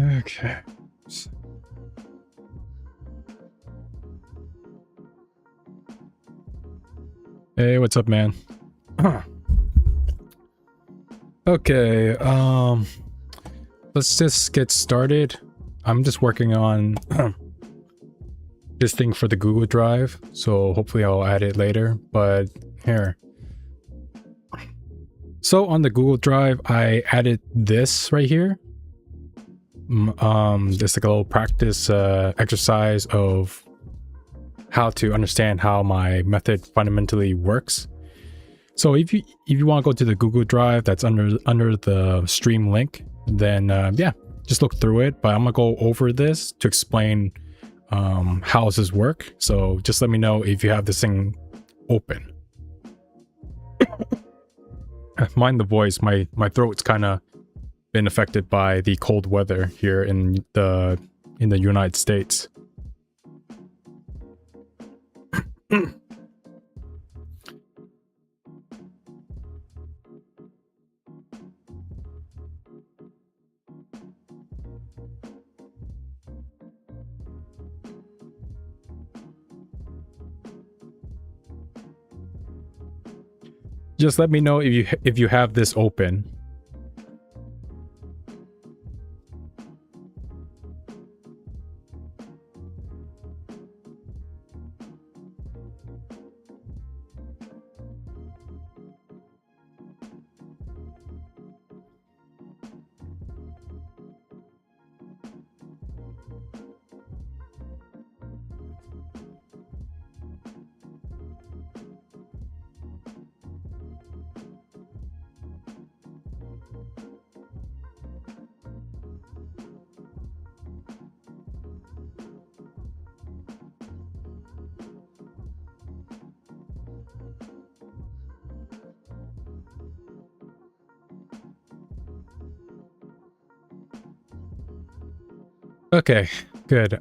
Okay. Hey, what's up, man? Okay, let's just get started. I'm just working on this thing for the Google Drive, so hopefully I'll add it later, but here. So on the Google Drive, I added this right here. Just like a little practice exercise of how to understand how my method fundamentally works. So if you want to go to the Google Drive that's under the stream link, then yeah, just look through it. But I'm gonna go over this to explain how does this work. So just let me know if you have this thing open. Mind the voice, my throat's kind of been affected by the cold weather here in the United States. Just let me know if you have this open. Okay, good.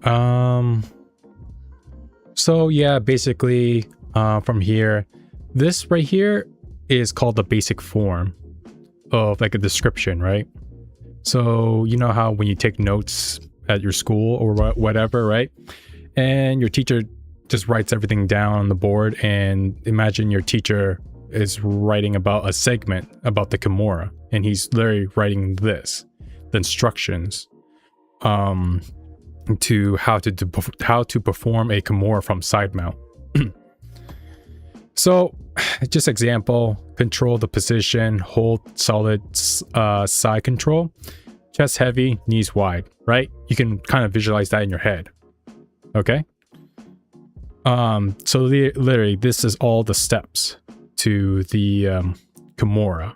So yeah, basically from here, this right here is called the basic form of like a description, right? So you know how when you take notes at your school or whatever, right? And your teacher just writes everything down on the board, and imagine your teacher is writing about a segment about the Kimura, and he's literally writing this, the instructions to how to perform a Kimura from side mount. So just example, control the position, hold solid side control, chest heavy, knees wide, right? You can kind of visualize that in your head. Okay. So literally this is all the steps to the Kimura.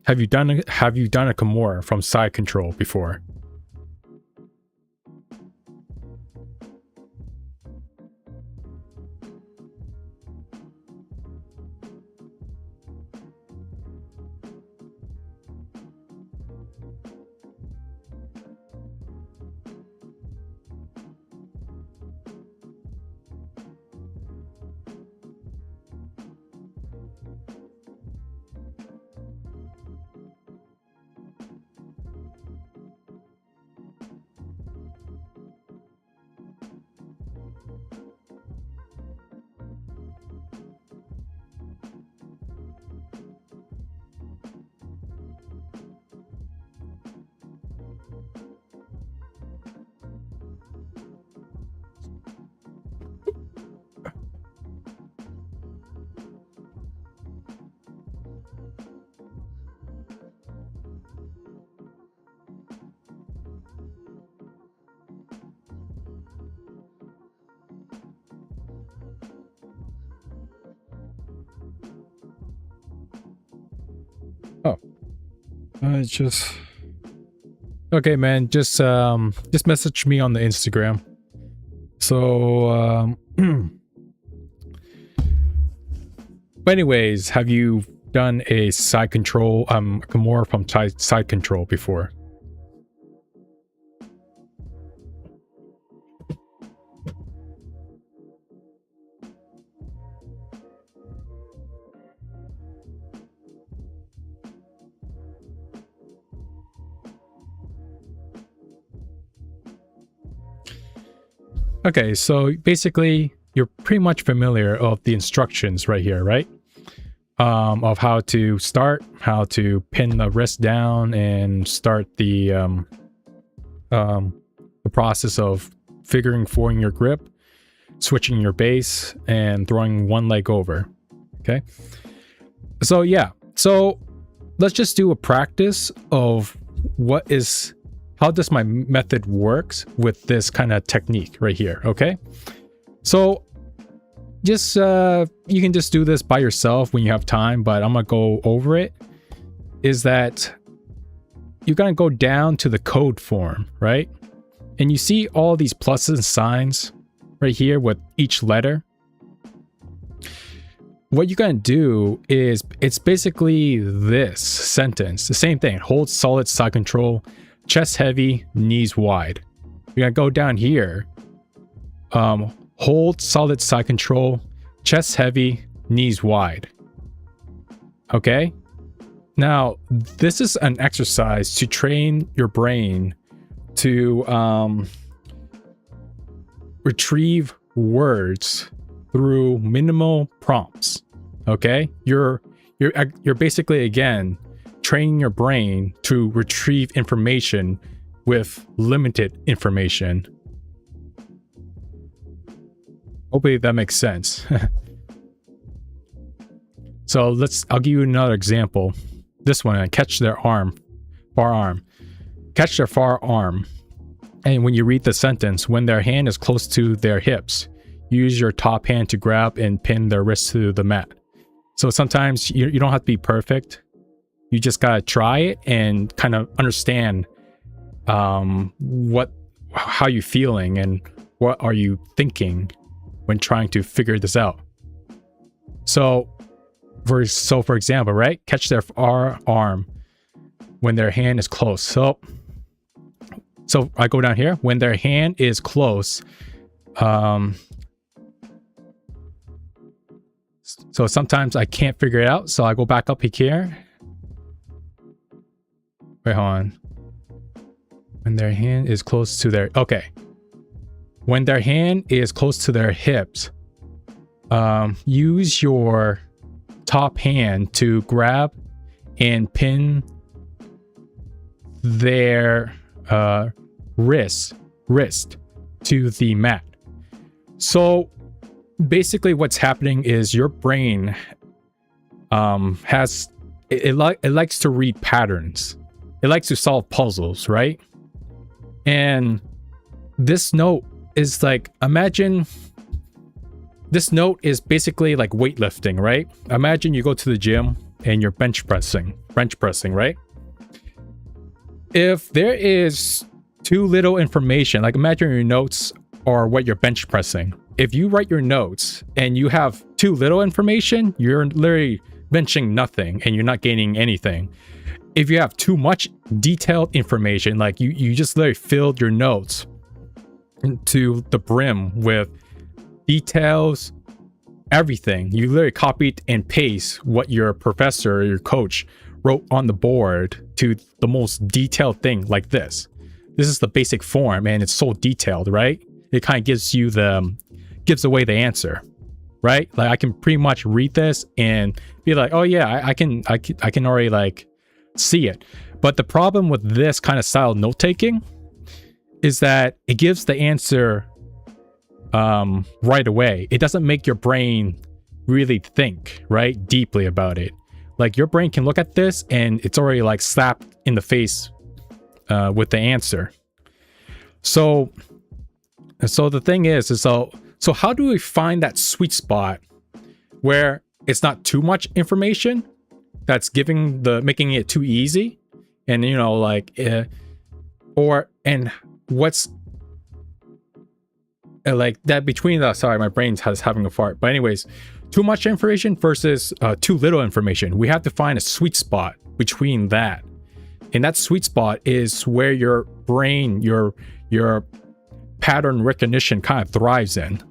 Have you done a Kimura from side control before? Oh, it's just okay, man. Just message me on the Instagram. So, but anyways, have you done a side control, more from side control before? Okay, so basically you're pretty much familiar of the instructions right here, right? Of how to start, how to pin the wrist down and start the process of forming your grip, switching your base, and throwing one leg over. Okay. So yeah, so let's just do a practice of how does my method works with this kind of technique right here. Okay. So just you can just do this by yourself when you have time, but I'm gonna go over it. Is that you're gonna go down to the code form, right? And you see all these pluses and signs right here with each letter. What you're gonna do is, it's basically this sentence, the same thing. Hold solid side control, chest heavy, knees wide. You're gonna go down here, hold solid side control, chest heavy, knees wide. Okay. Now, this is an exercise to train your brain to retrieve words through minimal prompts. Okay, you're basically, again, training your brain to retrieve information with limited information. Hopefully that makes sense. So I'll give you another example. This one, catch their far arm. Catch their far arm. And when you read the sentence, when their hand is close to their hips, use your top hand to grab and pin their wrist to the mat. So sometimes you don't have to be perfect. You just gotta try it and kind of understand how you're feeling and what are you thinking when trying to figure this out. So for example, right? Catch their far arm when their hand is close. So I go down here. When their hand is close, so sometimes I can't figure it out. So I go back up here. Wait, hold on. When their hand is close to their... Okay. When their hand is close to their hips, use your top hand to grab and pin their wrist to the mat. So basically what's happening is your brain it likes to read patterns. It likes to solve puzzles, right? And this note is like, imagine this note is basically like weightlifting, right? Imagine you go to the gym and you're bench pressing, right? If there is too little information, like imagine your notes are what you're bench pressing. If you write your notes and you have too little information, you're literally benching nothing and you're not gaining anything. If you have too much detailed information, like you just literally filled your notes to the brim with details, everything. You literally copied and paste what your professor or your coach wrote on the board to the most detailed thing like this. This is the basic form and it's so detailed, right? It kind of gives away the answer, right? Like I can pretty much read this and be like, oh yeah, I can already like see it. But the problem with this kind of style note taking is that it gives the answer right away. It doesn't make your brain really think, right, deeply about it. Like your brain can look at this and it's already like slapped in the face with the answer. So the thing is so how do we find that sweet spot where it's not too much information that's making it too easy, and you know, like and what's like that between the, sorry, my brain's having a fart, but anyways, too much information versus too little information. We have to find a sweet spot between that, and that sweet spot is where your brain, your pattern recognition kind of thrives in.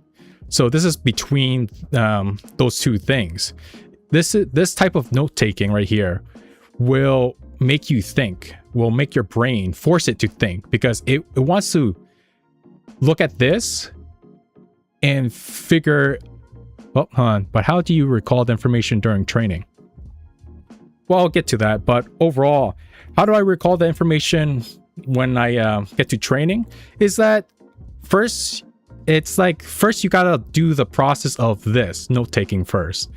So this is between those two things. This type of note taking right here will make you think, will make your brain force it to think, because it wants to look at this and figure, well, hold on, but how do you recall the information during training? Well, I'll get to that, but overall, how do I recall the information when I get to training? Is that first, it's like, first you gotta do the process of this note-taking first.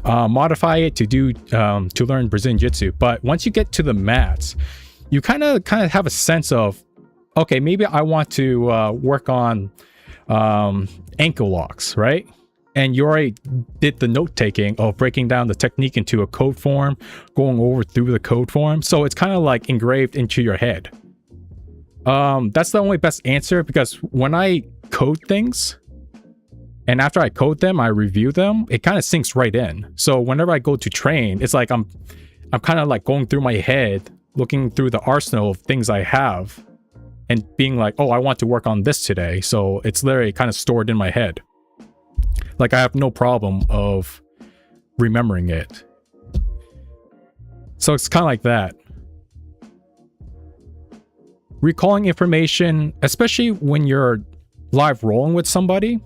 Modify it to learn Brazilian Jiu-Jitsu, but once you get to the mats, you kind of have a sense of, okay, maybe I want to work on ankle locks, right? And you already did the note-taking of breaking down the technique into a code form, going over through the code form. So it's kind of like engraved into your head. That's the only best answer, because when I code things, and after I code them, I review them, it kind of sinks right in. So whenever I go to train, it's like I'm kind of like going through my head, looking through the arsenal of things I have, and being like, oh, I want to work on this today. So it's literally kind of stored in my head. Like I have no problem of remembering it. So it's kind of like that. Recalling information, especially when you're live rolling with somebody,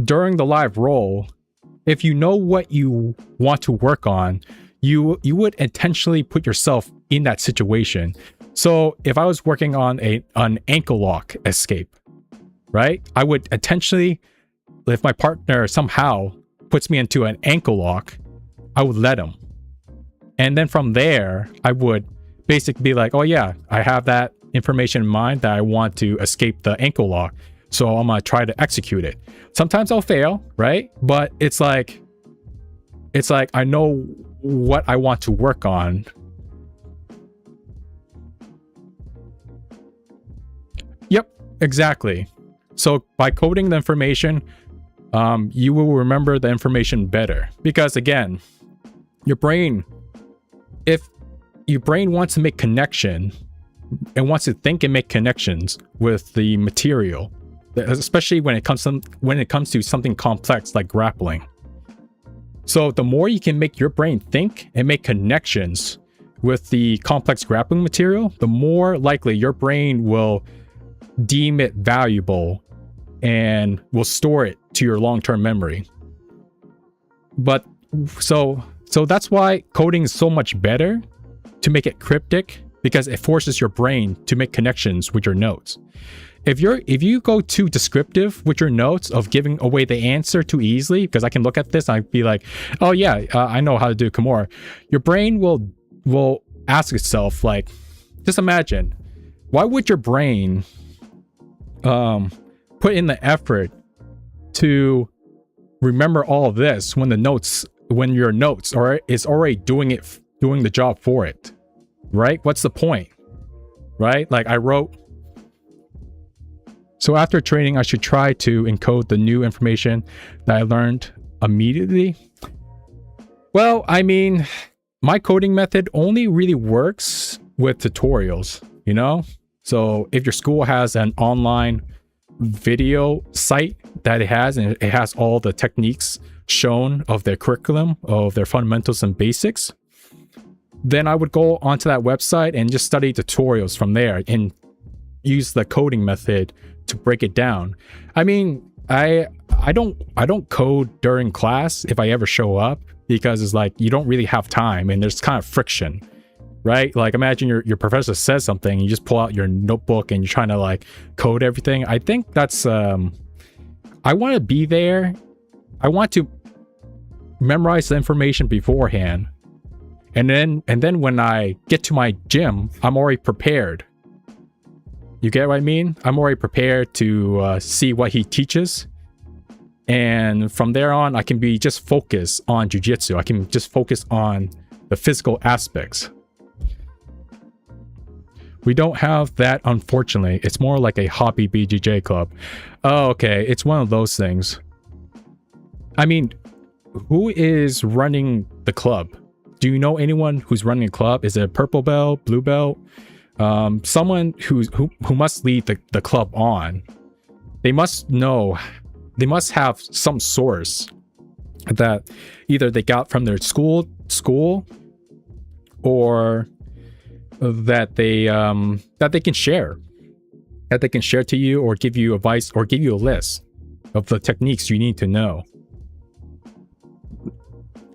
during the live roll, if you know what you want to work on, you would intentionally put yourself in that situation. So if I was working on an ankle lock escape, right, I would intentionally, if my partner somehow puts me into an ankle lock, I would let him. And then from there, I would basically be like, oh yeah, I have that information in mind that I want to escape the ankle lock, so I'm gonna try to execute it. Sometimes I'll fail, right? But it's like I know what I want to work on. Yep, exactly. So by coding the information, you will remember the information better, because again, your brain, if your brain wants to make connection and wants to think and make connections with the material, especially when it comes to something complex like grappling. So the more you can make your brain think and make connections with the complex grappling material, the more likely your brain will deem it valuable and will store it to your long-term memory. But so that's why coding is so much better, to make it cryptic, because it forces your brain to make connections with your notes. If you go too descriptive with your notes of giving away the answer too easily, because I can look at this and I'd be like, oh yeah, I know how to do Kimura, your brain will ask itself, like, just imagine, why would your brain put in the effort to remember all of this when your notes is already doing the job for it, right? What's the point, right? Like I wrote, so after training, I should try to encode the new information that I learned immediately. Well, I mean, my coding method only really works with tutorials, you know? So if your school has an online video site that it has, and it has all the techniques shown of their curriculum, of their fundamentals and basics, then I would go onto that website and just study tutorials from there and use the coding method to break it down. I mean, I don't code during class if I ever show up, because it's like you don't really have time and there's kind of friction, right? Like imagine your professor says something, you just pull out your notebook and you're trying to like code everything. I think that's I want to be there. I want to memorize the information beforehand, and then when I get to my gym, I'm already prepared. You get what I mean? I'm already prepared to see what he teaches, And from there on, I can be just focused on jiu-jitsu. I can just focus on the physical aspects. We don't have that, unfortunately. It's more like a hobby BJJ club. Oh, okay. It's one of those things. I mean, who is running the club? Do you know anyone who's running a club? Is it a purple belt, blue belt? Someone who must lead the club on. They must know. They must have some source that either they got from their school, or that they can share, to you, or give you advice, or give you a list of the techniques you need to know.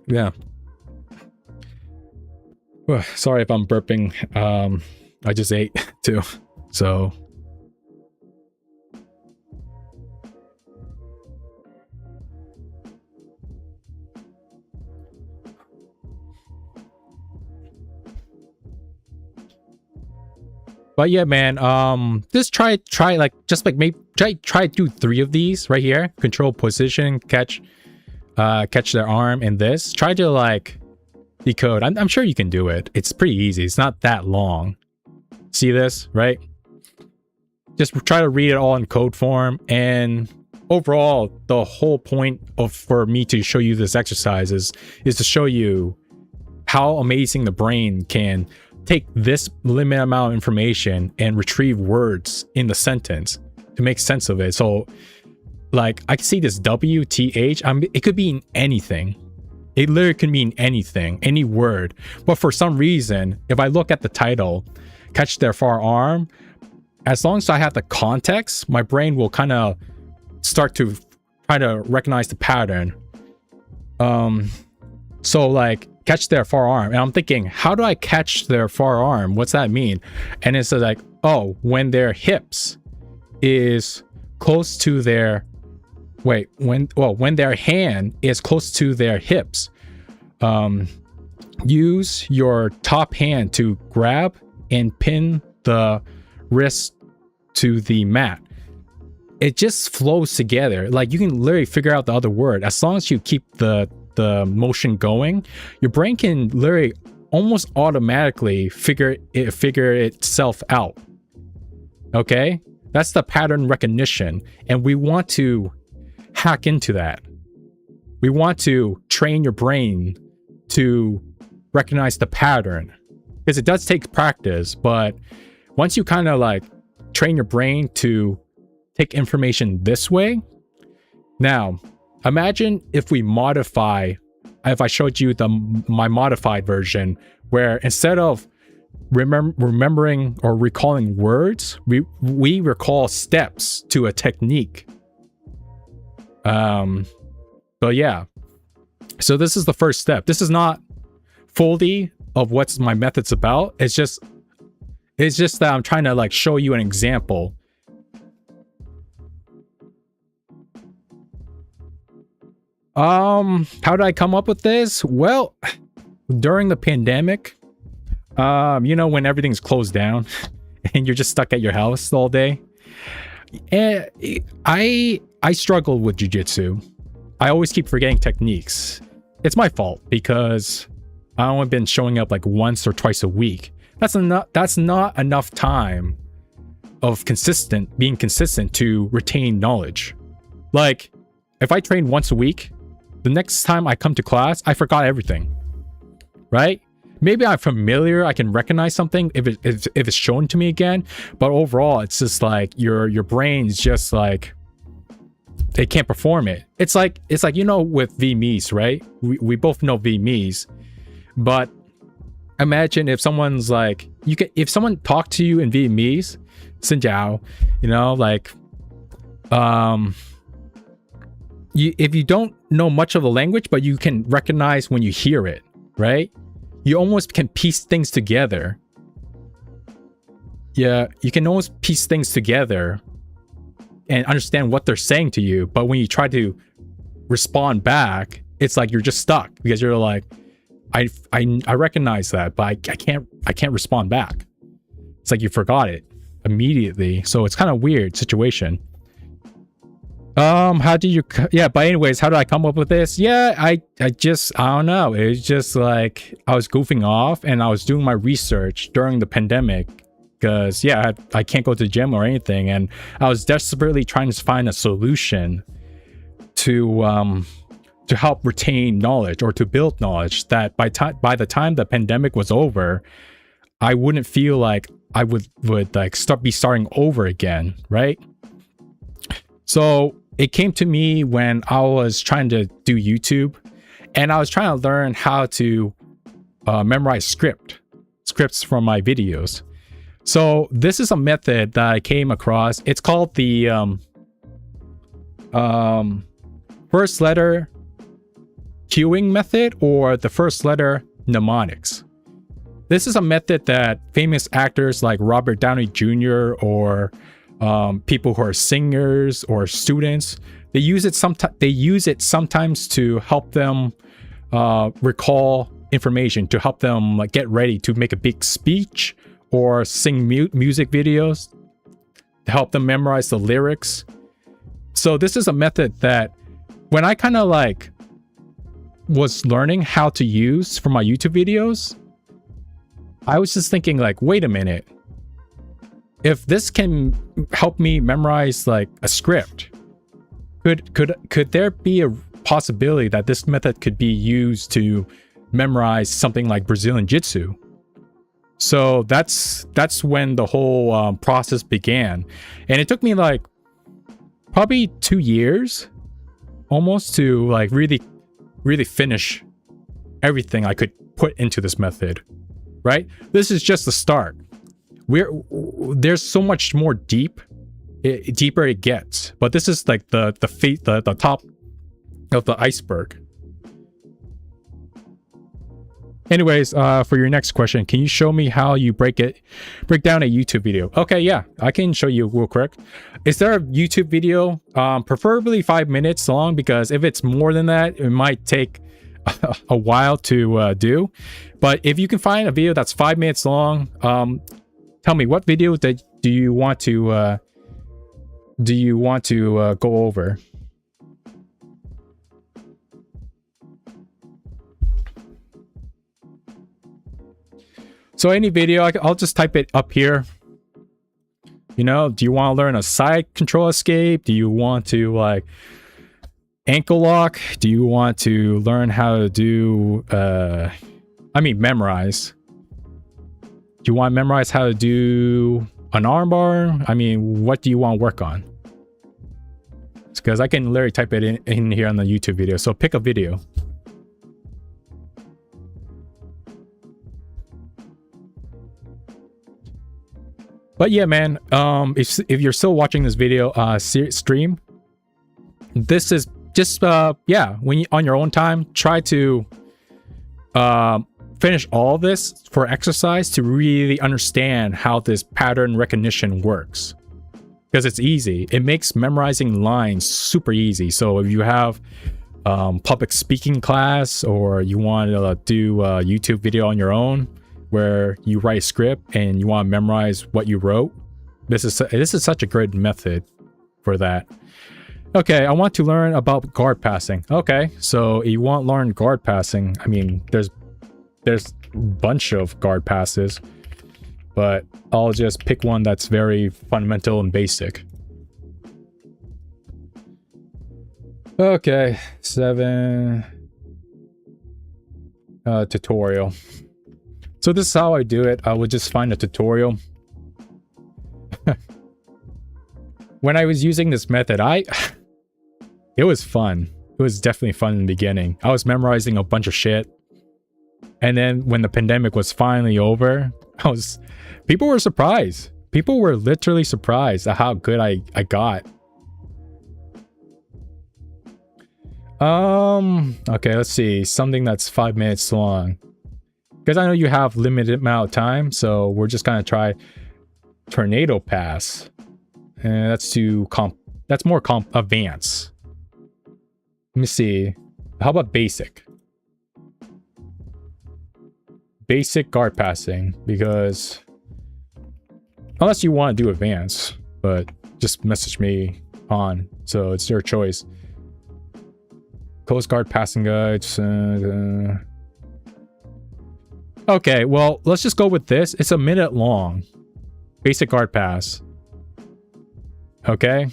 Yeah. Sorry if I'm burping. I just ate too, so. But yeah, man, just try like, just like maybe try to do 3 of these right here. Control, position, catch their arm, and this. Try to like decode. I'm sure you can do it. It's pretty easy. It's not that long. See this, right? Just try to read it all in code form. And overall, the whole point for me to show you this exercise is to show you how amazing the brain can take this limited amount of information and retrieve words in the sentence to make sense of it. So like, I can see this WTH. It could mean anything. It literally could mean anything, any word. But for some reason, if I look at the title, catch their far arm, as long as I have the context, my brain will kind of start to try to recognize the pattern. So like, catch their far arm, and I'm thinking, how do I catch their far arm? What's that mean? And it's like, oh, when their hips is close to their when their hand is close to their hips, use your top hand to grab and pin the wrist to the mat. It just flows together. Like, you can literally figure out the other word as long as you keep the motion going. Your brain can literally almost automatically figure itself out. Okay, that's the pattern recognition, and we want to hack into that. We want to train your brain to recognize the pattern, because it does take practice. But once you kind of like train your brain to take information this way, now imagine if I showed you my modified version, where instead of remembering or recalling words, we recall steps to a technique. But yeah, so this is the first step. This is not fully of what's my method's about. It's just that I'm trying to like show you an example. How did I come up with this? Well, during the pandemic, you know, when everything's closed down and you're just stuck at your house all day, and I struggle with jiu-jitsu. I always keep forgetting techniques. It's my fault because I've only been showing up like once or twice a week. That's not enough time of being consistent to retain knowledge. Like, if I train once a week, the next time I come to class, I forgot everything, right? Maybe I'm familiar, I can recognize something if it's shown to me again, but overall, it's just like your brain's just like, they can't perform it. It's like, you know, with Vietnamese, right? We both know Vietnamese, but imagine if someone's like, if someone talked to you in Vietnamese, xin chào, you know, like, if you don't know much of the language, but you can recognize when you hear it, right? You almost can piece things together. Yeah, you can almost piece things together and understand what they're saying to you. But when you try to respond back, it's like you're just stuck, because you're like, I recognize that, but I can't respond back. It's like you forgot it immediately. So it's kind of weird situation. How do you, yeah, but anyways, how did I come up with this? Yeah, I don't know. It's just like I was goofing off and I was doing my research during the pandemic because, yeah, I can't go to the gym or anything. And I was desperately trying to find a solution to help retain knowledge or to build knowledge that by the time the pandemic was over, I wouldn't feel like I would like starting over again, right? So it came to me when I was trying to do YouTube and I was trying to learn how to memorize scripts from my videos. So this is a method that I came across. It's called the first letter cueing method or the first letter mnemonics. This is a method that famous actors like Robert Downey Jr. or people who are singers or students, they use it sometimes to help them recall information, to help them like get ready to make a big speech or sing music videos, to help them memorize the lyrics. So this is a method that when I kind of like was learning how to use for my YouTube videos, I was just thinking like, wait a minute, if this can help me memorize like a script, could there be a possibility that this method could be used to memorize something like Brazilian Jiu-Jitsu? So that's when the whole process began, and it took me like probably 2 years almost to like really finish everything I could put into this method, right? This is just the start. There's so much more deeper it gets, but this is like the top of the iceberg. Anyways, for your next question, can you show me how you break down a YouTube video? Okay, yeah, I can show you real quick. Is there a YouTube video, preferably 5 minutes long, because if it's more than that, it might take a while to do. But if you can find a video that's 5 minutes long, tell me what video that do you want to go over? So any video, I'll just type it up here. You know, do you want to learn a side control escape? Do you want to like ankle lock? Do you want to learn how to do memorize? Do you want to memorize how to do an armbar? I mean, what do you want to work on? Because I can literally type it in here on the YouTube video. So pick a video. But yeah, man, if you're still watching this video stream, this is just when you on your own time, try to finish all this for exercise to really understand how this pattern recognition works, because it's easy. It makes memorizing lines super easy. So if you have public speaking class, or you want to do a YouTube video on your own where you write a script and you want to memorize what you wrote, this is such a great method for that. Okay, I want to learn about guard passing. Okay, so you want to learn guard passing. I mean, there's a bunch of guard passes, but I'll just pick one that's very fundamental and basic. Okay, 7 tutorial. So this is how I do it. I would just find a tutorial. When I was using this method, it was fun. It was definitely fun in the beginning. I was memorizing a bunch of shit. And then when the pandemic was finally over, people were surprised. People were literally surprised at how good I got. Okay, let's see. Something that's 5 minutes long. Because I know you have limited amount of time, so we're just gonna try tornado pass. And that's more advanced. Let me see. How about basic? Basic guard passing, because unless you want to do advanced, but just message me on. So it's your choice. Close guard passing guides. Okay, well, let's just go with this. It's a minute long. Basic guard pass. Okay.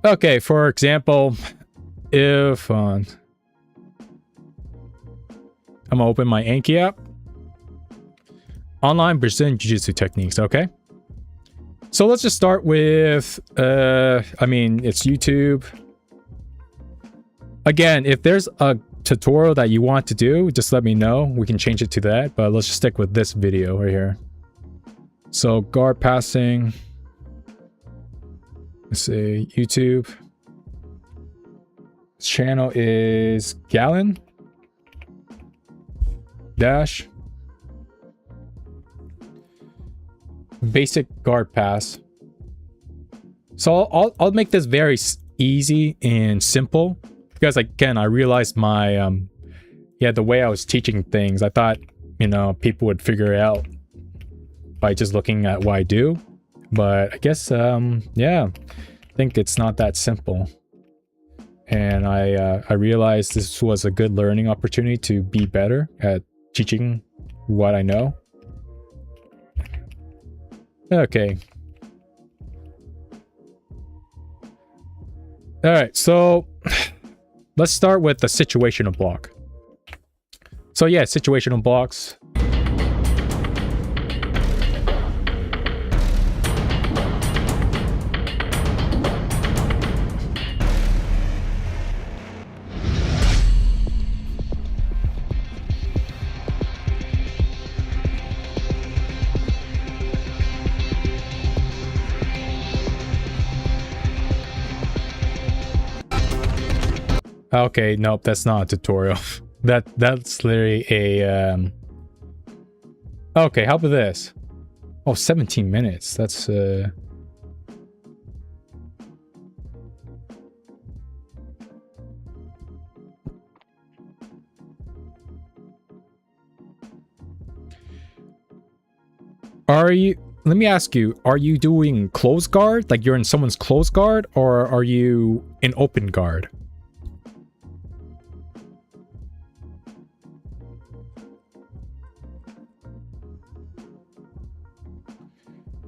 Okay, for example, if I'm gonna open my Anki app. Online Brazilian Jiu-Jitsu techniques, okay? So let's just start with, I mean, it's YouTube. Again, if there's a tutorial that you want to do, just let me know. We can change it to that, but let's just stick with this video right here. So guard passing. Let's see, YouTube. This channel is Gallon Dash. Basic guard pass. So I'll make this very easy and simple because again I realized my the way I was teaching things, I thought people would figure it out by just looking at what I do, but I guess I think it's not that simple. And I realized this was a good learning opportunity to be better at teaching what I know. Okay. All right, so let's start with the situational block. So yeah, situational blocks. Okay, nope, that's not a tutorial. That's literally a okay, how about this? Oh, 17 minutes. That's let me ask you, are you doing close guard? Like you're in someone's close guard, or are you in open guard?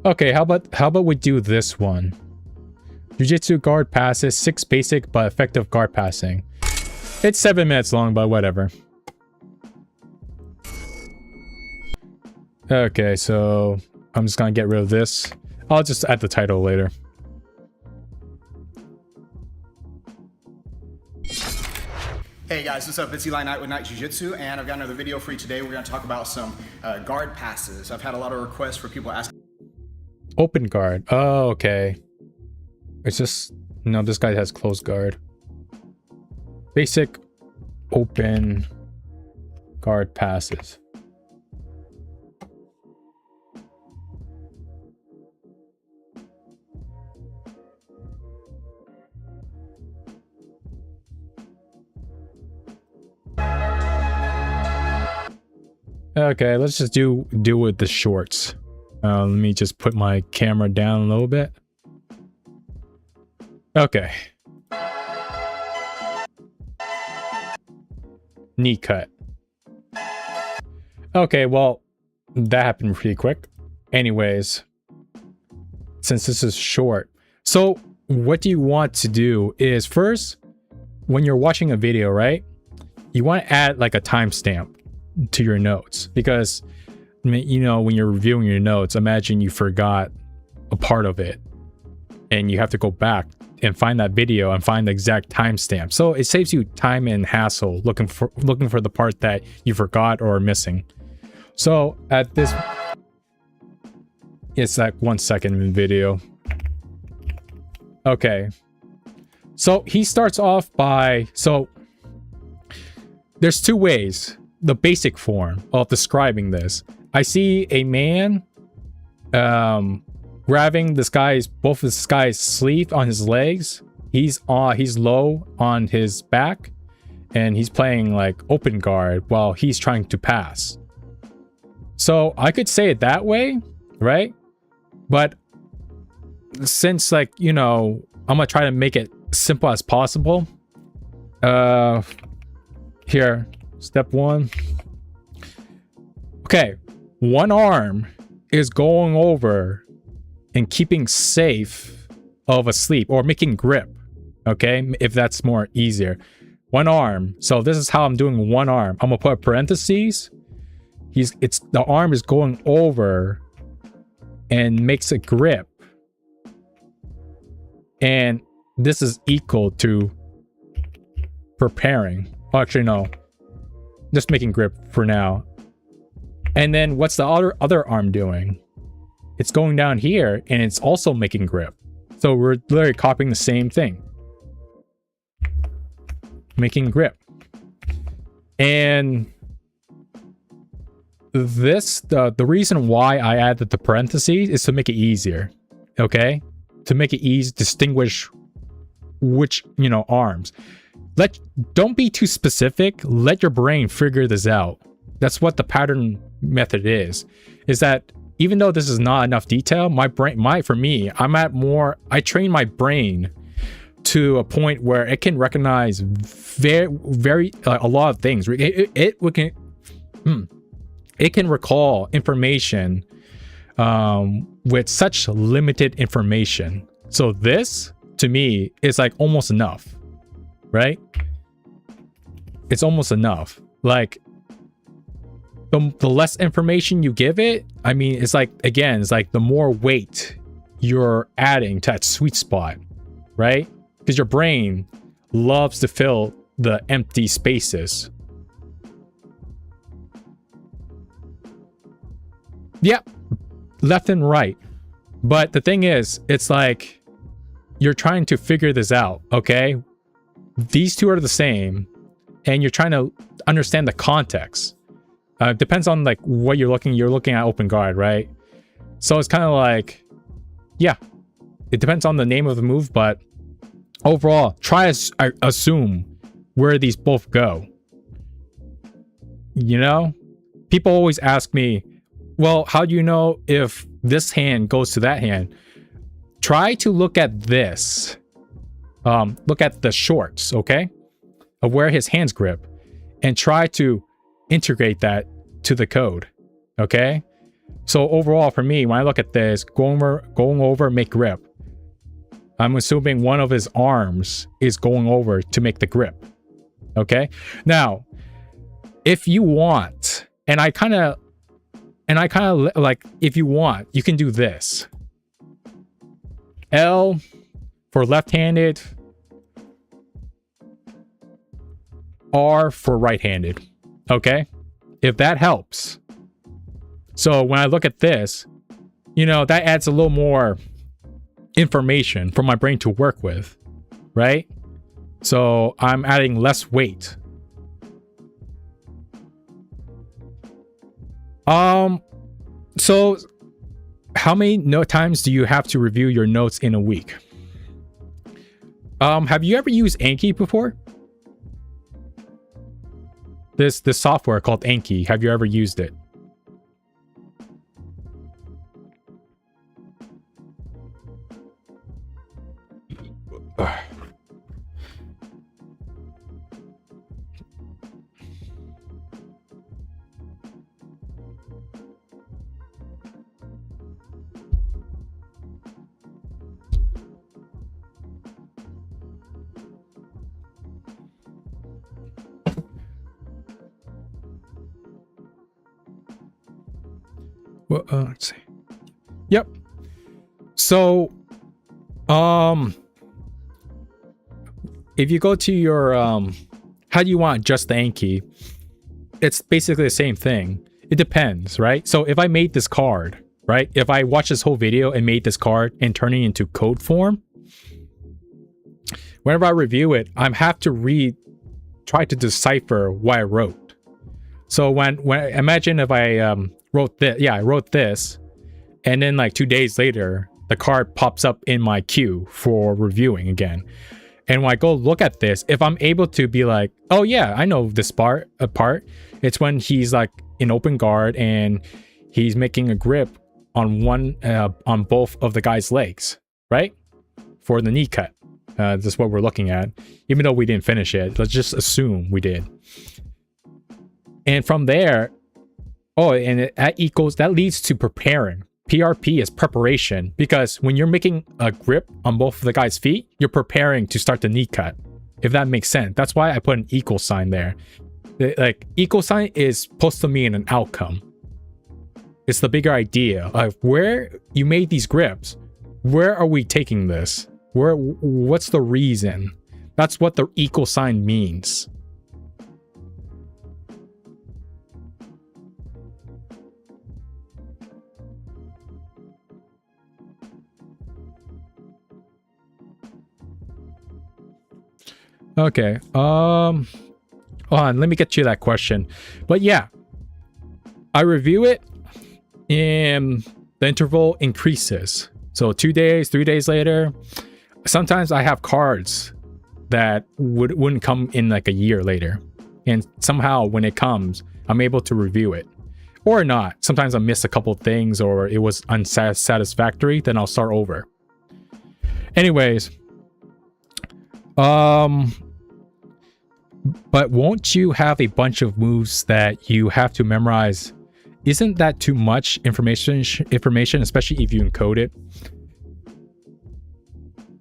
Okay, how about we do this one? Jiu-Jitsu guard passes, 6 basic but effective guard passing. It's 7 minutes long, but whatever. Okay, so I'm just gonna get rid of this. I'll just add the title later. Hey guys, what's up? It's Eli Knight with Knight Jiu-Jitsu, and I've got another video for you today. We're going to talk about some guard passes. I've had a lot of requests for people asking. Open guard. Oh, okay. It's just, no, this guy has closed guard. Basic open guard passes. Okay, let's just do with the shorts. Let me just put my camera down a little bit. Okay. Knee cut. Okay, well, that happened pretty quick. Anyways, since this is short. So what you want to do is first, when you're watching a video, right? You want to add like a timestamp to your notes, because when you're reviewing your notes, imagine you forgot a part of it and you have to go back and find that video and find the exact timestamp. So it saves you time and hassle looking for the part that you forgot or are missing. So at this, it's like 1 second in video. Okay, so he starts off by, so there's 2 ways, the basic form of describing this. I see a man grabbing both this guy's sleeve on his legs. He's low on his back, and he's playing like open guard while he's trying to pass. So I could say it that way, right? But since, like, you know, I'm gonna try to make it simple as possible. Here, step one. Okay, one arm is going over and keeping safe of a sleep or making grip. Okay, if that's more easier. One arm. So this is how I'm doing one arm. I'm gonna put parentheses. The arm is going over and makes a grip. And this is equal to preparing. Oh, actually, no. Just making grip for now. And then what's the other arm doing? It's going down here and it's also making grip. So we're literally copying the same thing. Making grip. And this, the reason why I added the parentheses is to make it easier. Okay? To make it easy to distinguish which, you know, arms. Don't be too specific. Let your brain figure this out. That's what the pattern method is that even though this is not enough detail, for me, I train my brain to a point where it can recognize very a lot of things. It can recall information with such limited information. So this, to me, is like almost enough, right? It's almost enough. Like, the less information you give it, I mean, it's like, again, it's like the more weight you're adding to that sweet spot, right? Because your brain loves to fill the empty spaces. Yep, left and right. But the thing is, it's like you're trying to figure this out, okay? These two are the same, and you're trying to understand the context. Depends on like what you're looking at open guard, right? So it's kind of like, yeah, it depends on the name of the move, but overall, try to assume where these both go. You know, people always ask me, well, how do you know if this hand goes to that hand? Try to look at this. Look at the shorts, okay, of where his hands grip, and try to integrate that to the code, okay? So overall, for me, when I look at this, going over, make grip, I'm assuming one of his arms is going over to make the grip, okay? Now, if you want, and I kind of like, if you want, you can do this. L for left-handed, R for right-handed, okay? If that helps. So when I look at this, you know, that adds a little more information for my brain to work with, right? So I'm adding less weight. So how many times do you have to review your notes in a week? Have you ever used Anki before? This software called Anki. Have you ever used it? Well, let's see. Yep. So, if you go to your, how do you want just the Anki? It's basically the same thing. It depends, right? So if I made this card, right? If I watched this whole video and made this card and turn it into code form, whenever I review it, I have to try to decipher what I wrote. So when imagine if I wrote this, I wrote this, and then like 2 days later, the card pops up in my queue for reviewing again. And when I go look at this, if I'm able to be like, oh yeah, I know this part, it's when he's like in open guard and he's making a grip on both of the guy's legs, right? For the knee cut. This is what we're looking at. Even though we didn't finish it, let's just assume we did. And from there, that leads to preparing. PRP is preparation, because when you're making a grip on both of the guy's feet, you're preparing to start the knee cut, if that makes sense. That's why I put an equal sign there. Like, equal sign is supposed to mean an outcome. It's the bigger idea of where you made these grips. Where are we taking this? What's the reason? That's what the equal sign means. Okay. Hold on, let me get you that question. But yeah, I review it and the interval increases. So 2 days, 3 days later. Sometimes I have cards that wouldn't come in like a year later. And somehow when it comes, I'm able to review it. Or not. Sometimes I miss a couple things or it was unsatisfactory, then I'll start over. Anyways. But won't you have a bunch of moves that you have to memorize? Isn't that too much information, especially if you encode it?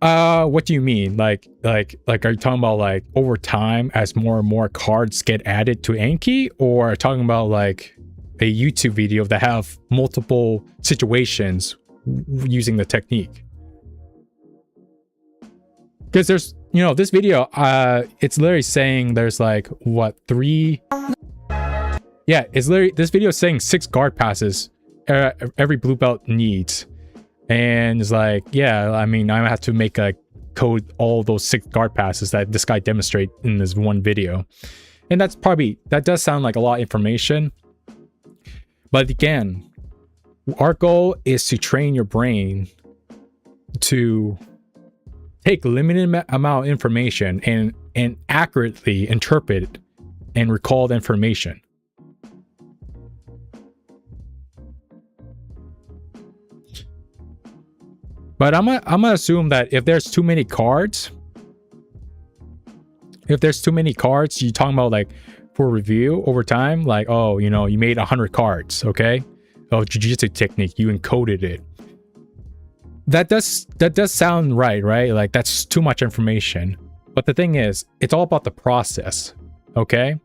What do you mean? Like, are you talking about like over time as more and more cards get added to Anki, or talking about like a YouTube video that have multiple situations using the technique? Because there's, this video, it's literally saying there's like, what, 3? Yeah, it's literally, this video is saying 6 guard passes every blue belt needs. And it's like, yeah, I mean, I have to make a code all those 6 guard passes that this guy demonstrate in this one video. And that does sound like a lot of information. But again, our goal is to train your brain to take limited amount of information and accurately interpret and recall the information. But I'm gonna assume that if there's too many cards, you're talking about like for review over time, like, oh, you made 100 cards, okay, of Jiu-Jitsu technique, you encoded it. That does sound right? Like, that's too much information. But the thing is, it's all about the process, okay?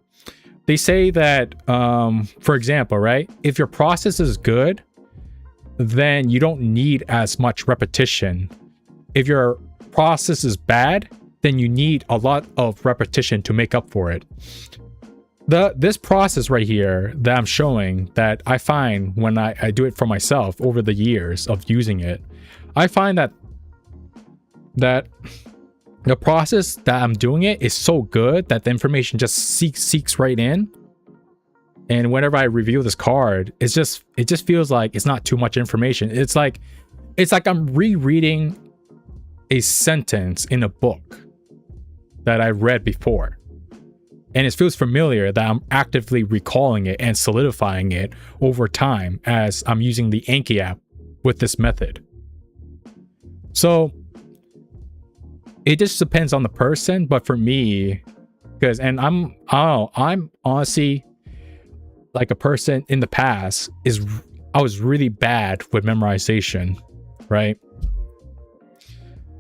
They say that, for example, right, if your process is good, then you don't need as much repetition. If your process is bad, then you need a lot of repetition to make up for it. This process right here that I'm showing, that I find when I do it for myself over the years of using it, I find that the process that I'm doing it is so good that the information just seeks right in. And whenever I review this card, it just feels like it's not too much information. It's like I'm rereading a sentence in a book that I read before. And it feels familiar that I'm actively recalling it and solidifying it over time as I'm using the Anki app with this method. So it just depends on the person, but for me, I'm honestly like a person in the past I was really bad with memorization, right?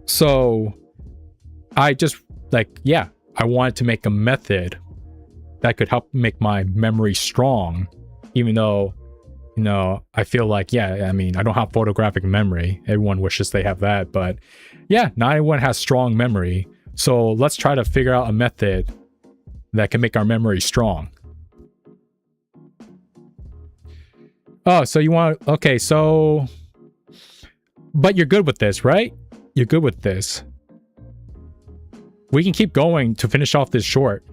So I just I wanted to make a method that could help make my memory strong, even though, I feel like, I mean, I don't have photographic memory. Everyone wishes they have that, but yeah, not everyone has strong memory. So let's try to figure out a method that can make our memory strong. Oh, so you want, okay, so, but you're good with this, right? You're good with this. We can keep going to finish off this short,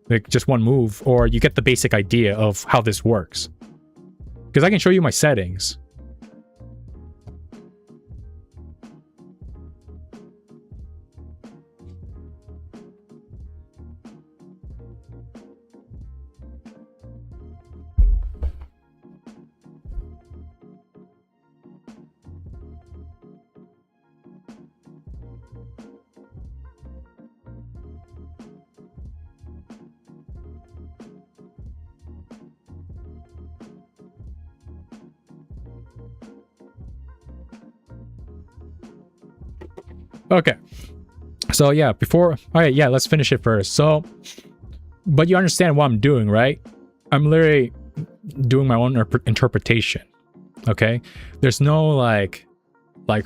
like just one move, or you get the basic idea of how this works. Because I can show you my settings. Okay. So yeah, all right, yeah, let's finish it first. So, but you understand what I'm doing, right? I'm literally doing my own interpretation. Okay. There's no like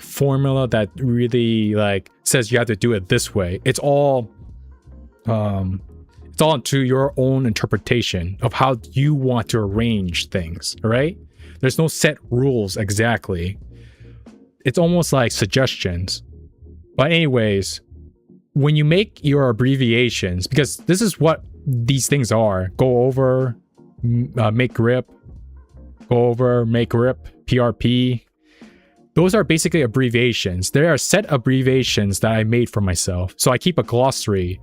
formula that really like says you have to do it this way. It's all into your own interpretation of how you want to arrange things. All right. There's no set rules exactly. It's almost like suggestions. But anyways, when you make your abbreviations, because this is what these things are: go over, make grip, go over, make grip, PRP. Those are basically abbreviations. There are set abbreviations that I made for myself. So I keep a glossary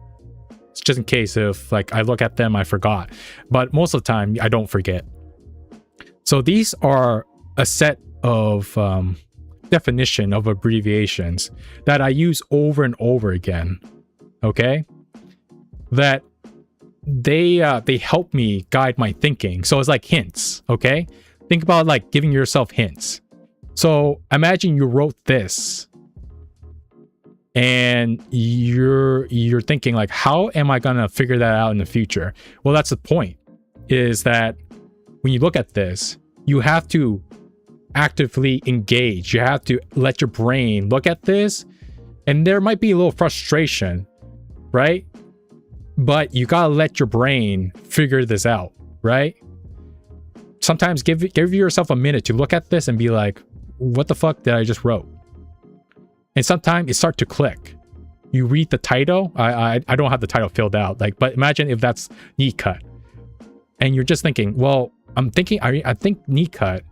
just in case if like I look at them, I forgot. But most of the time, I don't forget. So these are a set of definition of abbreviations that I use over and over again. Okay, that they help me guide my thinking. So it's like hints. Okay, think about like giving yourself hints. So imagine you wrote this and you're thinking like, how am I gonna figure that out in the future? Well, that's the point, is that when you look at this, you have to actively engage. You have to let your brain look at this, and there might be a little frustration, right? But you gotta let your brain figure this out, right? Sometimes give yourself a minute to look at this and be like, what the fuck did I just wrote? And sometimes it starts to click. You read the title. I don't have the title filled out, like, but imagine if that's knee cut, and you're just thinking, well, I think knee cut.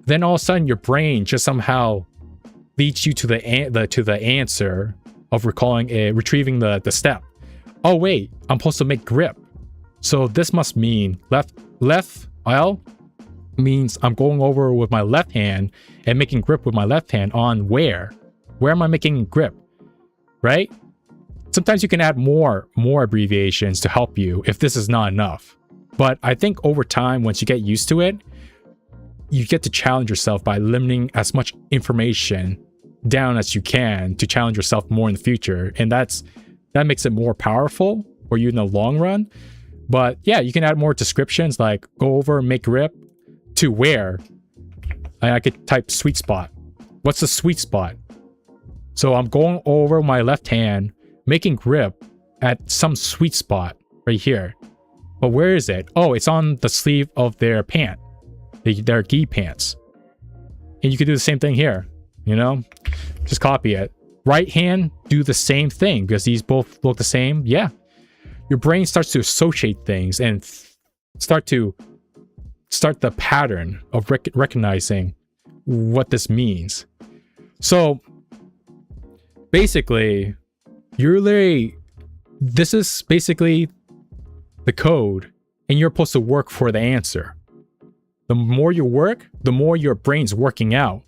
Then all of a sudden your brain just somehow leads you to the answer of retrieving the step. Oh wait, I'm supposed to make grip. So this must mean left L means I'm going over with my left hand and making grip with my left hand on where? Where am I making grip? Right? Sometimes you can add more abbreviations to help you if this is not enough. But I think over time, once you get used to it, you get to challenge yourself by limiting as much information down as you can to challenge yourself more in the future. And that makes it more powerful for you in the long run. But yeah, you can add more descriptions like go over, make grip, to where. I could type sweet spot. What's the sweet spot? So I'm going over my left hand, making grip at some sweet spot right here. But where is it? Oh, it's on the sleeve of their pant, their gi pants. And you could do the same thing here, you know? Just copy it. Right hand, do the same thing because these both look the same. Yeah. Your brain starts to associate things and start the pattern of recognizing what this means. So basically, this is basically the code, and you're supposed to work for the answer. The more you work, the more your brain's working out.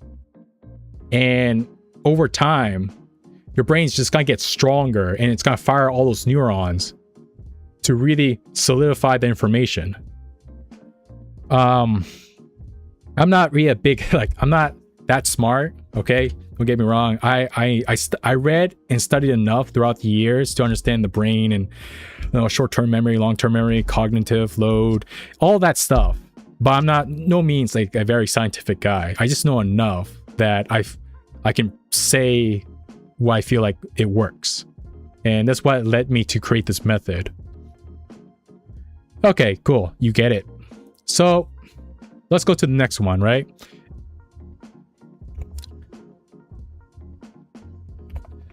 And over time, your brain's just gonna get stronger and it's gonna fire all those neurons to really solidify the information. I'm not really a big, I'm not that smart, okay? Don't get me wrong. I read and studied enough throughout the years to understand the brain and, short-term memory, long-term memory, cognitive load, all that stuff. But I'm not, no means like a very scientific guy. I just know enough that I can say why I feel like it works. And that's what led me to create this method. Okay, cool. You get it. So let's go to the next one, right?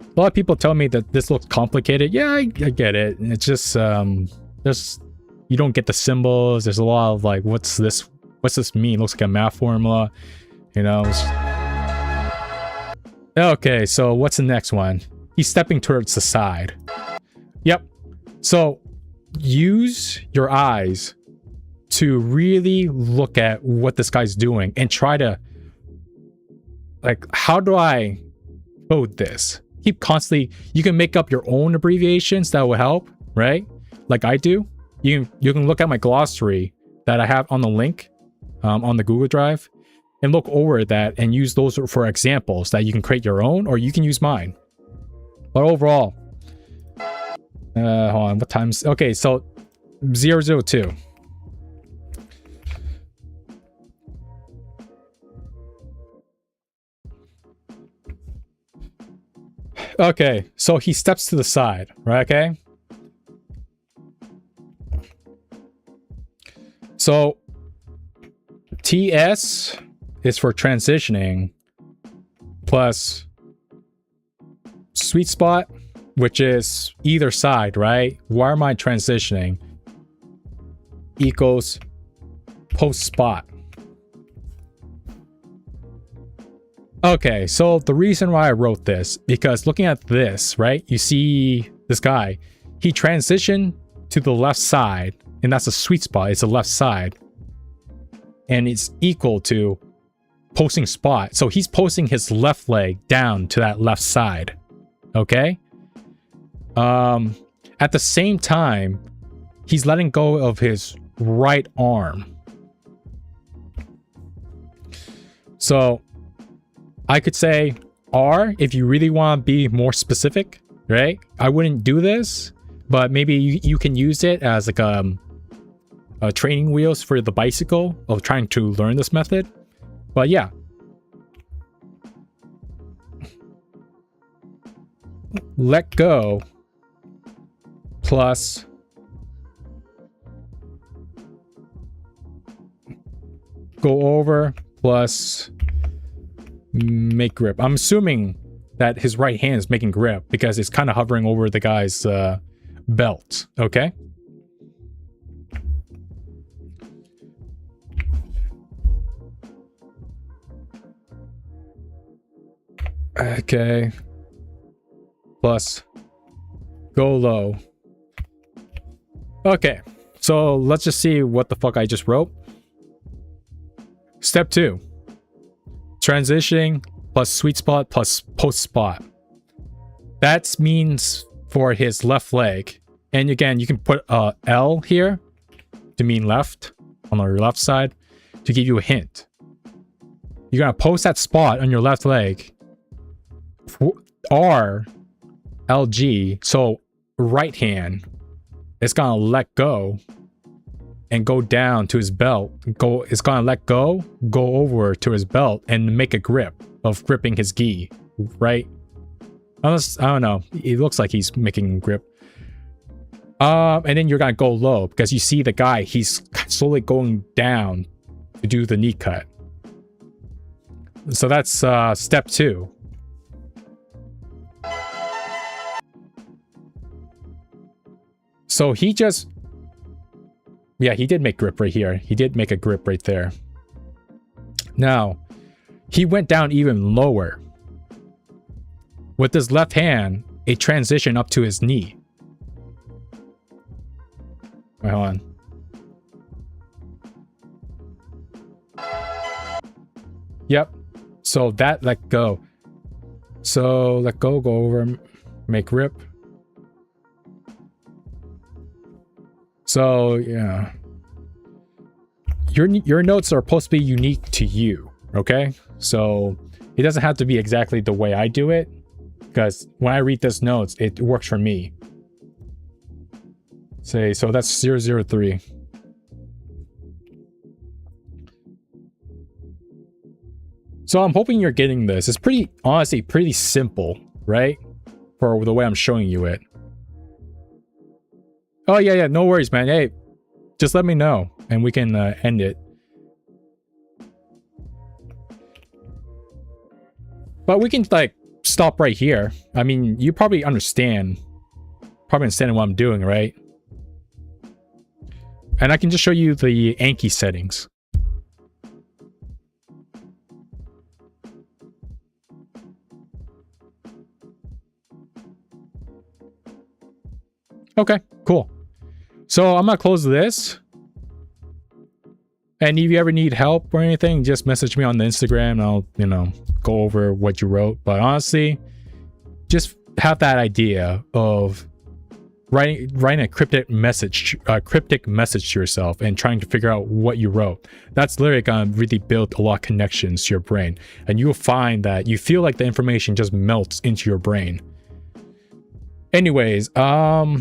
A lot of people tell me that this looks complicated. Yeah, I get it. It's just, you don't get the symbols. There's a lot of like, what's this mean? Looks like a math formula, Okay, so what's the next one? He's stepping towards the side. Yep. So use your eyes to really look at what this guy's doing and try to, like, how do I code this? Keep constantly, you can make up your own abbreviations that will help, right? Like I do. You can look at my glossary that I have on the link on the Google Drive and look over that and use those for examples that you can create your own, or you can use mine. But overall, hold on, what time's... Okay, so 002. Okay, so he steps to the side, right? Okay. So TS is for transitioning, plus sweet spot, which is either side, right? Why am I transitioning? Equals post spot. Okay, so the reason why I wrote this, because looking at this, right? You see this guy, he transitioned to the left side, and that's a sweet spot. It's the left side. And it's equal to posting spot. So he's posting his left leg down to that left side. Okay? At the same time, he's letting go of his right arm. So I could say R if you really want to be more specific, right? I wouldn't do this, but maybe you can use it as like training wheels for the bicycle of trying to learn this method. But yeah. Let go plus go over plus make grip. I'm assuming that his right hand is making grip because it's kind of hovering over the guy's belt. Okay. Okay. Plus go low. Okay. So let's just see what the fuck I just wrote. Step 2. Transitioning plus sweet spot plus post spot. That means for his left leg. And again, you can put a L here to mean left on your left side to give you a hint. You're going to post that spot on your left leg. R, LG, so right hand is going to let go and go down to his belt. It's going to let go over to his belt and make a grip of gripping his gi, right? Unless, I don't know, it looks like he's making a grip. And then you're going to go low because you see the guy, he's slowly going down to do the knee cut. So that's step 2. So he just... Yeah, he did make grip right here. He did make a grip right there. Now, he went down even lower. With his left hand, a transition up to his knee. Wait, hold on. Yep. So that let go. So let go, go over, make grip. So, yeah. Your notes are supposed to be unique to you, okay? So, it doesn't have to be exactly the way I do it, because when I read this notes, it works for me. Say, so that's 003. So, I'm hoping you're getting this. It's pretty, honestly, pretty simple, right? For the way I'm showing you it. Oh, yeah, no worries, man. Hey, just let me know, and we can end it. But we can, like, stop right here. I mean, you probably understand what I'm doing, right? And I can just show you the Anki settings. Okay, cool. So I'm gonna close this. And if you ever need help or anything, just message me on the Instagram and I'll, you know, go over what you wrote. But honestly, just have that idea of writing a cryptic message to yourself and trying to figure out what you wrote. That's literally gonna really build a lot of connections to your brain. And you'll find that you feel like the information just melts into your brain. Anyways, yeah,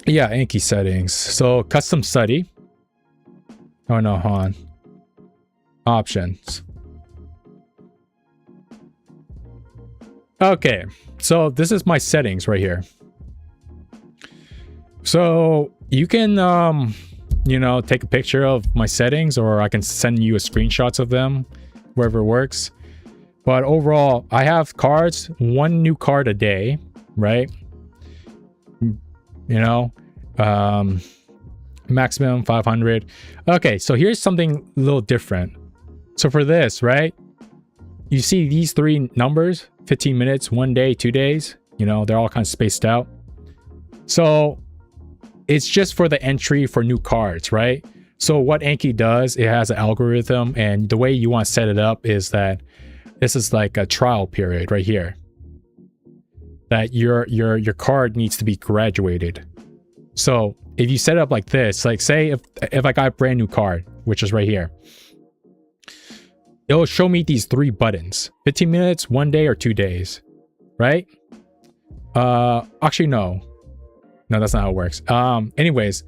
Anki settings. So custom study. Oh no, hold on. Options. Okay, so this is my settings right here. So you can you know, take a picture of my settings, or I can send you a screenshots of them, wherever works. But overall, I have cards, 1 new card a day, right? You know, maximum 500. Okay, so here's something a little different. So for this, right, you see these 3 numbers, 15 minutes, 1 day, 2 days, you know, they're all kind of spaced out. So it's just for the entry for new cards, right? So what Anki does, it has an algorithm, and the way you want to set it up is that this is like a trial period right here. That your card needs to be graduated. So if you set it up like this, like say if I got a brand new card, which is right here, it'll show me these 3 buttons: 15 minutes, 1 day, or 2 days, right? Actually, no, that's not how it works. Anyways,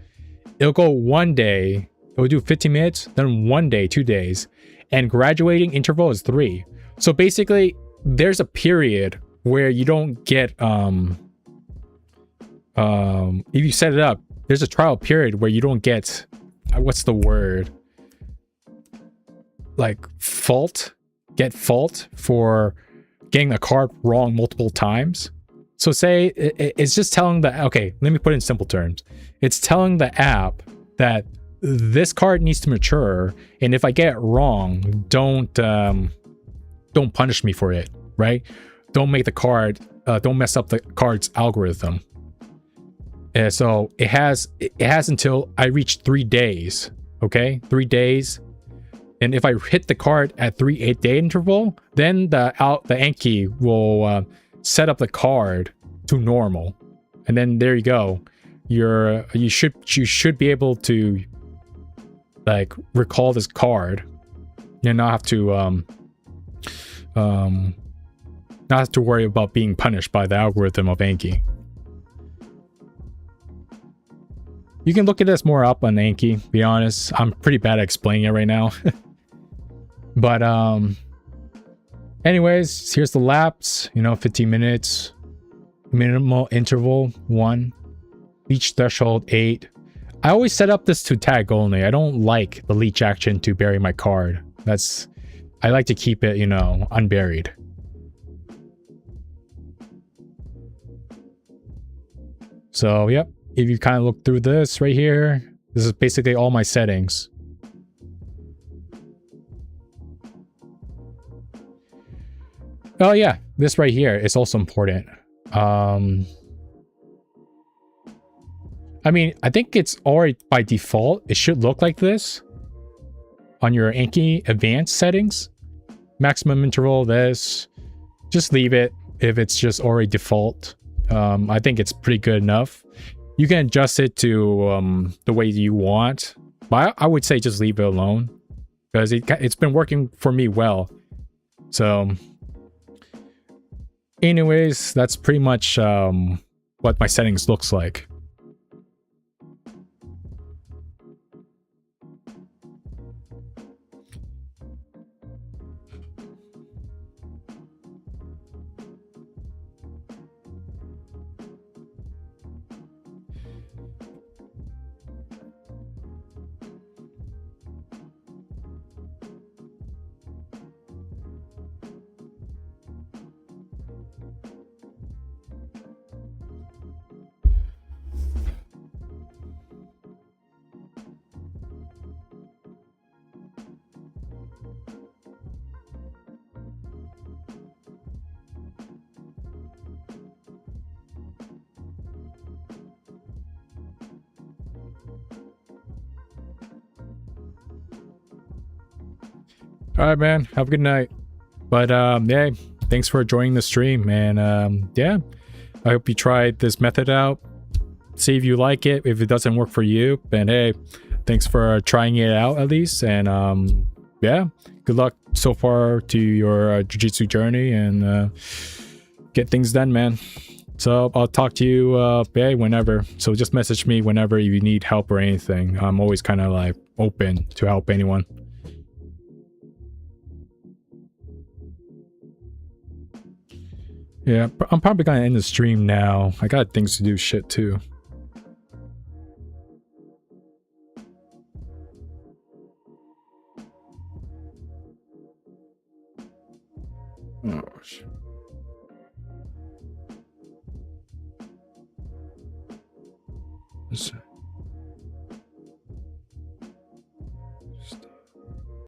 it'll go 1 day, it'll do 15 minutes, then 1 day, 2 days, and graduating interval is 3. So basically, there's a period where you don't get if you set it up, there's a trial period where you don't get what's the word, like fault for getting a card wrong multiple times. So say it's just telling the, okay, let me put it in simple terms. It's telling the app that this card needs to mature, and if I get it wrong, don't punish me for it, right? Don't make the card, don't mess up the card's algorithm. So it has until I reach 3 days, okay? 3 days. And if I hit the card at 3 8-day interval, then the Anki will set up the card to normal, and then there you go. You should be able to like recall this card and not have to worry about being punished by the algorithm of Anki. You can look at this more up on Anki. Be honest, I'm pretty bad at explaining it right now. But anyways, here's the laps, you know, 15 minutes, minimal interval 1, leech threshold 8. I always set up this to tag only. I don't like the leech action to bury my card. I like to keep it, you know, unburied. So yep, if you kind of look through this right here, this is basically all my settings. Oh yeah, this right here is also important. I mean, I think it's already by default, it should look like this on your Anki advanced settings. Maximum interval, this. Just leave it if it's just already default. I think it's pretty good enough. You can adjust it to the way you want, but I would say just leave it alone because it's been working for me well. So anyways, that's pretty much what my settings looks like. All right, man. Have a good night. But yeah, thanks for joining the stream, and yeah, I hope you tried this method out. See if you like it. If it doesn't work for you, then hey, thanks for trying it out at least. And yeah, good luck so far to your jiu-jitsu journey, and get things done, man. So I'll talk to you whenever. So just message me whenever you need help or anything. I'm always kind of like open to help anyone. Yeah, I'm probably gonna end the stream now. I got things to do shit too. Oh shit.